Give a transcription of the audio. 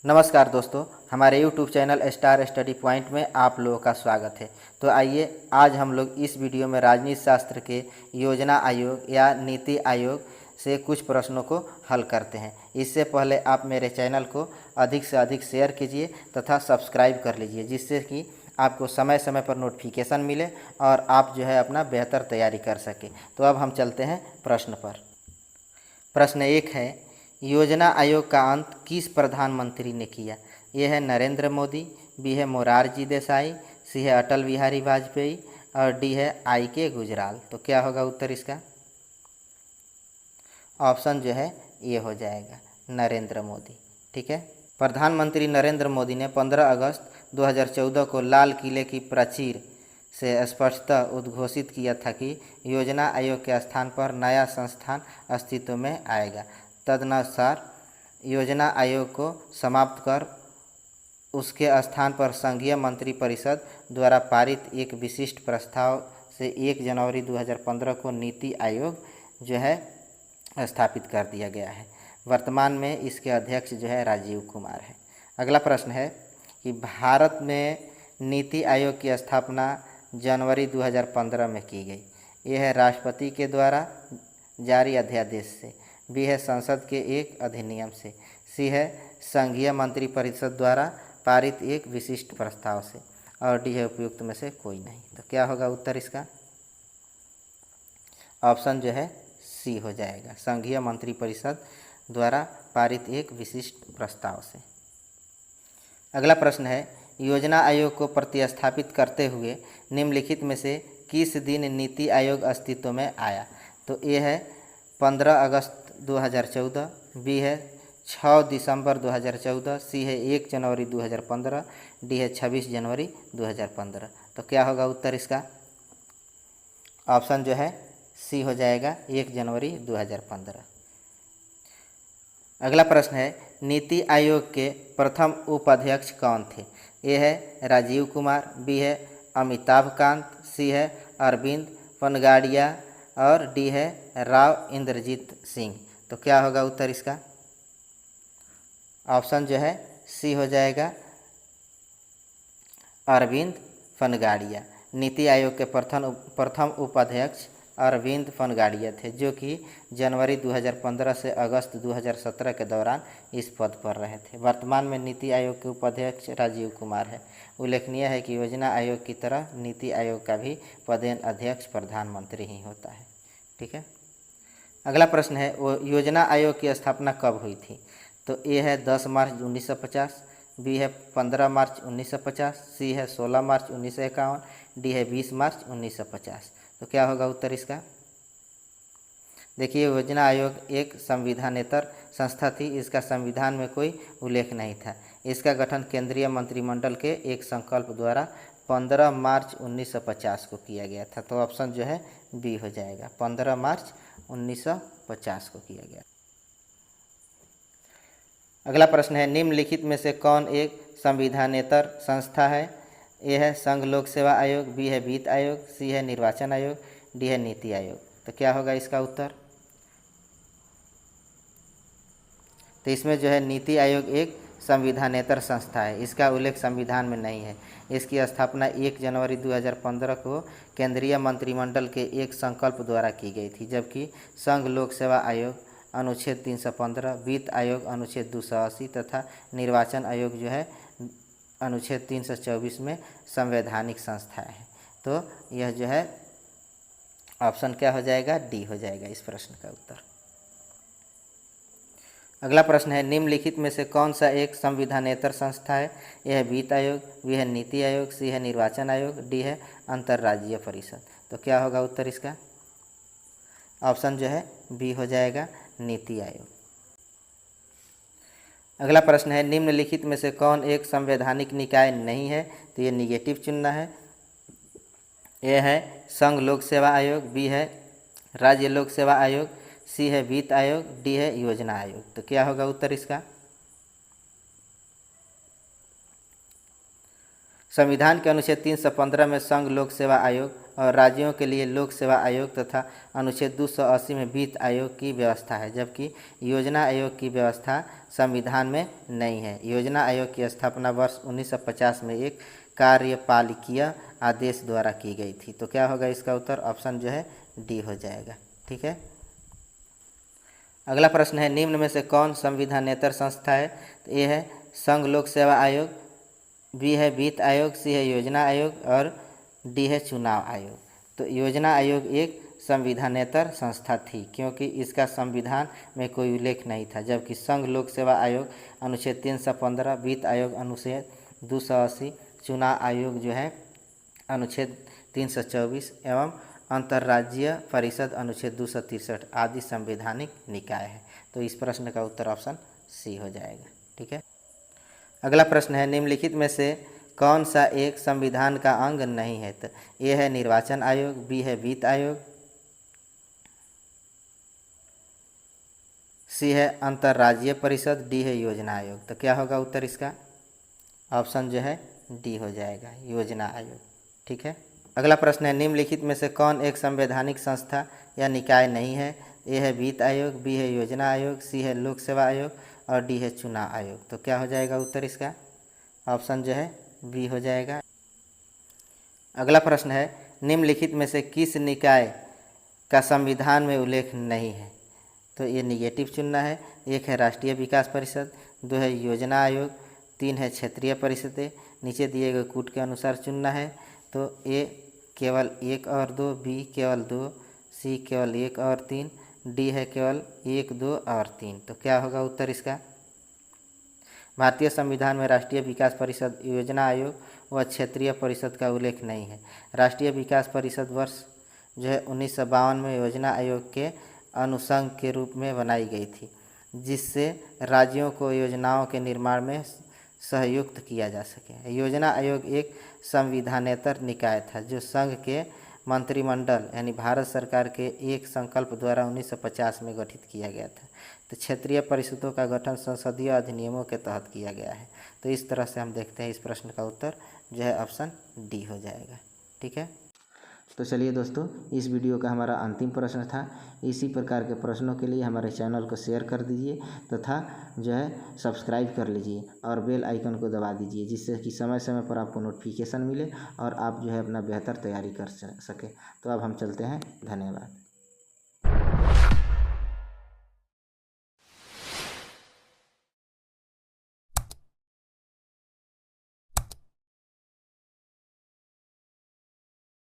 नमस्कार दोस्तों, हमारे YouTube channel star study point में आप लोगों का स्वागत है। तो आइए आज हम लोग इस वीडियो में राजनीति शास्त्र के योजना आयोग या नीति आयोग से कुछ प्रश्नों को हल करते हैं। इससे पहले आप मेरे चैनल को अधिक से अधिक शेयर कीजिए तथा सब्सक्राइब कर लीजिए, जिससे कि आपको समय समय पर नोटिफिकेशन मिले और आप जो है अपना बेहतर तैयारी कर सकें। तो अब हम चलते हैं प्रश्न पर। प्रश्न 1 है, योजना आयोग का अंत किस प्रधानमंत्री ने किया? ए है नरेंद्र मोदी, बी है मोरारजी देसाई, सी है अटल बिहारी वाजपेयी और डी है आई.के. गुजराल। तो क्या होगा उत्तर इसका? ऑप्शन जो है ये हो जाएगा नरेंद्र मोदी। ठीक है, प्रधानमंत्री नरेंद्र मोदी ने 15 अगस्त 2014 को लाल किले की प्राचीर से स्पष्टतः उद्घोषित किया था कि योजना आयोग के स्थान पर नया संस्थान अस्तित्व में आएगा। तदनुसार योजना आयोग को समाप्त कर उसके स्थान पर संघीय मंत्रिपरिषद द्वारा पारित एक विशिष्ट प्रस्ताव से 1 जनवरी 2015 को नीति आयोग जो है स्थापित कर दिया गया है। वर्तमान में इसके अध्यक्ष जो है राजीव कुमार है। अगला प्रश्न है कि भारत में नीति आयोग की स्थापना जनवरी 2015 में की गई। यह है राष्ट्रपति के द्वारा जारी अध्यादेश से, बी है संसद के एक अधिनियम से, सी है संघीय मंत्रिपरिषद द्वारा पारित एक विशिष्ट प्रस्ताव से और डी है उपयुक्त में से कोई नहीं। तो क्या होगा उत्तर इसका? ऑप्शन जो है सी हो जाएगा, संघीय मंत्रिपरिषद द्वारा पारित एक विशिष्ट प्रस्ताव से। अगला प्रश्न है, योजना आयोग को प्रतिस्थापित करते हुए निम्नलिखित में से किस दिन नीति आयोग अस्तित्व में आया? तो ए है 15 अगस्त 2014, बी है 6 दिसंबर 2014, सी है 1 जनवरी 2015, डी है 26 जनवरी 2015। तो क्या होगा उत्तर इसका? ऑप्शन जो है सी हो जाएगा 1 जनवरी 2015। अगला प्रश्न है, नीति आयोग के प्रथम उपाध्यक्ष कौन थे? ए है राजीव कुमार, बी है अमिताभ कांत, सी है अरविंद पनगाड़िया और डी है राव इंद्रजीत सिंह। तो क्या होगा उत्तर इसका? ऑप्शन जो है सी हो जाएगा अरविंद पनगाड़िया। नीति आयोग के प्रथम उपाध्यक्ष अरविंद पनगाड़िया थे, जो कि जनवरी 2015 से अगस्त 2017 के दौरान इस पद पर रहे थे। वर्तमान में नीति आयोग के उपाध्यक्ष राजीव कुमार है। उल्लेखनीय है कि योजना आयोग की तरह नीति आयोग का भी पदेन अध्यक्ष प्रधानमंत्री ही होता है। ठीक है, अगला प्रश्न है, वो योजना आयोग की स्थापना कब हुई थी? तो ए है 10 मार्च 1950, बी है 15 मार्च 1950, सी है 16 मार्च 1951, डी है 20 मार्च 1950। तो क्या होगा उत्तर इसका? देखिए, योजना आयोग एक संविधानेतर संस्था थी। इसका संविधान में कोई उल्लेख नहीं था। इसका गठन केंद्रीय मंत्रिमंडल के एक संकल्प द्वारा 15 मार्च 1950 को किया गया था। तो ऑप्शन जो है बी हो जाएगा, 15 मार्च 1950 को किया गया। अगला प्रश्न है, निम्नलिखित में से कौन एक संविधानेतर संस्था है? ए है संघ लोक सेवा आयोग, बी है वित्त आयोग, सी है निर्वाचन आयोग, डी है नीति आयोग। तो क्या होगा इसका उत्तर? तो इसमें जो है नीति आयोग एक संविधानेतर संस्था है। इसका उल्लेख संविधान में नहीं है। इसकी स्थापना 1 जनवरी 2015 को केंद्रीय मंत्रिमंडल के एक संकल्प द्वारा की गई थी, जबकि संघ लोक सेवा आयोग अनुच्छेद 315, वित्त आयोग अनुच्छेद 280 तथा निर्वाचन आयोग जो है अनुच्छेद 324 में संवैधानिक संस्थाएं हैं। तो यह जो है ऑप्शन क्या हो जाएगा? डी हो जाएगा इस प्रश्न का उत्तर। अगला प्रश्न है, निम्नलिखित में से कौन सा एक संविधानेतर संस्था है? यह है वित्त आयोग, बी है नीति आयोग, सी है निर्वाचन आयोग, डी है अंतर्राज्यीय परिषद। तो क्या होगा उत्तर इसका? ऑप्शन जो है बी हो जाएगा नीति आयोग। अगला प्रश्न है, निम्नलिखित में से कौन एक संवैधानिक निकाय नहीं है? तो ये निगेटिव चुनना है। ए है संघ लोक सेवा आयोग, बी है राज्य लोक सेवा आयोग, सी है वित्त आयोग, डी है योजना आयोग। तो क्या होगा उत्तर इसका? संविधान के अनुच्छेद 315 में संघ लोक सेवा आयोग और राज्यों के लिए लोक सेवा आयोग तथा अनुच्छेद 280 में वित्त आयोग की व्यवस्था है, जबकि योजना आयोग की व्यवस्था संविधान में नहीं है। योजना आयोग की स्थापना वर्ष 1950 में एक कार्यपालिकीय आदेश द्वारा की गई थी। तो क्या होगा इसका उत्तर? ऑप्शन जो है डी हो जाएगा। ठीक है। अगला प्रश्न है, निम्न में से कौन संविधानेतर संस्था है? तो ए है संघ लोक सेवा आयोग, बी है वित्त आयोग, सी है योजना आयोग और डी है चुनाव आयोग। तो योजना आयोग एक संविधानेतर संस्था थी क्योंकि इसका संविधान में कोई उल्लेख नहीं था, जबकि संघ लोक सेवा आयोग अनुच्छेद 315, वित्त आयोग अनुच्छेद 280, चुनाव आयोग जो है अनुच्छेद 324 एवं अंतर्राज्यीय परिषद अनुच्छेद 263 आदि संवैधानिक निकाय है। तो इस प्रश्न का उत्तर ऑप्शन सी हो जाएगा। ठीक है। अगला प्रश्न है, निम्नलिखित में से कौन सा एक संविधान का अंग नहीं है? तो ए है निर्वाचन आयोग, बी है वित्त आयोग, सी है अंतर्राज्यीय परिषद, डी है योजना आयोग। तो क्या होगा उत्तर इसका? ऑप्शन जो है डी हो जाएगा, योजना आयोग। ठीक है। अगला प्रश्न है, निम्नलिखित में से कौन एक संवैधानिक संस्था या निकाय नहीं है? ए है वित्त आयोग, बी है योजना आयोग, सी है लोक सेवा आयोग और डी है चुनाव आयोग। तो क्या हो जाएगा उत्तर इसका? ऑप्शन जो है बी हो जाएगा। अगला प्रश्न है, निम्नलिखित में से किस निकाय का संविधान में उल्लेख नहीं है? तो ये निगेटिव चुनना है। एक है राष्ट्रीय विकास परिषद, दो है योजना आयोग, तीन है क्षेत्रीय परिषदें। नीचे दिए गए कूट के अनुसार चुनना है। तो ए केवल 1 और 2, बी केवल 2, सी केवल 1 और 3, डी है केवल 1, 2 और 3। तो क्या होगा उत्तर इसका? भारतीय संविधान में राष्ट्रीय विकास परिषद, योजना आयोग व क्षेत्रीय परिषद का उल्लेख नहीं है। राष्ट्रीय विकास परिषद वर्ष जो है 1952 में योजना आयोग के अनुषंग के रूप में बनाई गई थी, जिससे राज्यों को योजनाओं के निर्माण में सहयुक्त किया जा सके। योजना आयोग एक संविधानेतर निकाय था जो संघ के मंत्रिमंडल यानी भारत सरकार के एक संकल्प द्वारा 1950 में गठित किया गया था। तो क्षेत्रीय परिषदों का गठन संसदीय अधिनियमों के तहत किया गया है। तो इस तरह से हम देखते हैं इस प्रश्न का उत्तर जो है ऑप्शन डी हो जाएगा। ठीक है। तो चलिए दोस्तों, इस वीडियो का हमारा अंतिम प्रश्न था। इसी प्रकार के प्रश्नों के लिए हमारे चैनल को शेयर कर दीजिए तथा जो है सब्सक्राइब कर लीजिए और बेल आइकन को दबा दीजिए, जिससे कि समय समय पर आपको नोटिफिकेशन मिले और आप जो है अपना बेहतर तैयारी कर सकें। तो अब हम चलते हैं। धन्यवाद।